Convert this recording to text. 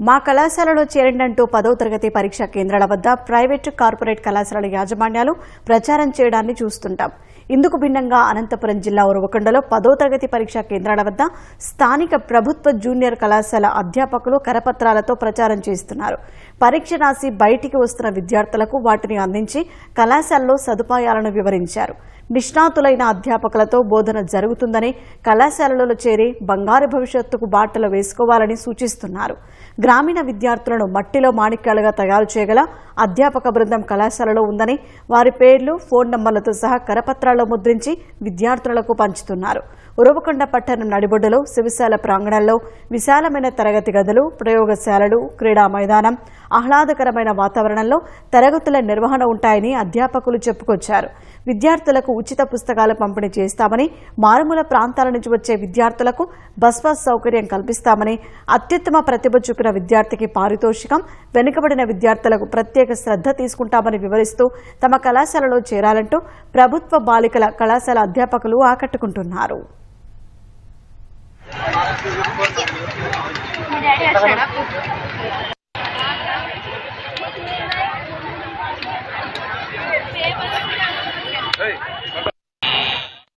మా కళాశాలలో చేరండంటూ 10వ తరగతి పరీక్షా కేంద్రాల వద్ద ప్రైవేటు కార్పొరేట్ కళాశాలల యాజమాన్యాలు ప్రచారం చేయడాన్ని చూస్తుంటాం. ఇందుకు భిన్నంగా అనంతపురం జిల్లా ఉరవకొండలో 10వ తరగతి పరీక్షా కేంద్రాల వద్ద స్థానిక ప్రభుత్వ జూనియర్ కళాశాల అధ్యాపకులు కరపత్రాలతో ప్రచారం చేస్తున్నారు. పరీక్ష రాసి బయటికి వస్తున్న విద్యార్థులకు వాటిని అందించి కళాశాలలో సదుపాయాలను వివరించారు. నిష్ణాతులైన అధ్యాపకులతో బోధన జరుగుతుందని, కళాశాలలో చేరి బంగారు భవిష్యత్తుకు బాటలు వేసుకోవాలని సూచిస్తున్నారు. గ్రామీణ విద్యార్థులను మట్టిలో మాణిక్యాలుగా తయారు చేయగల అధ్యాపక బృందం కళాశాలలో ఉందని, వారి పేర్లు, ఫోన్ నంబర్లతో సహా కరపత్రాల్లో ముద్రించి విద్యార్థులకు పంచుతున్నారు. ఉరవకొండ పట్టణం నడిబొడ్డులో శివశాల ప్రాంగణంలో విశాలమైన తరగతి గదులు, ప్రయోగశాలలు, క్రీడా మైదానం, ఆహ్లాదకరమైన వాతావరణంలో తరగతుల నిర్వహణ ఉంటాయని అధ్యాపకులు చెప్పుకొచ్చారు. విద్యార్థులకు ఉచిత పుస్తకాలు పంపిణీ చేస్తామని, మారుమూల ప్రాంతాల నుంచి వచ్చే విద్యార్థులకు బస్ పాస్ సౌకర్యం కల్పిస్తామని, అత్యుత్తమ ప్రతిభ చూపిన విద్యార్థికి పారితోషికం, వెనుకబడిన విద్యార్థులకు ప్రత్యేక శ్రద్ధ తీసుకుంటామని వివరిస్తూ తమ కళాశాలలో చేరాలంటూ ప్రభుత్వ బాలికల కళాశాల అధ్యాపకులు ఆకట్టుకుంటున్నారు.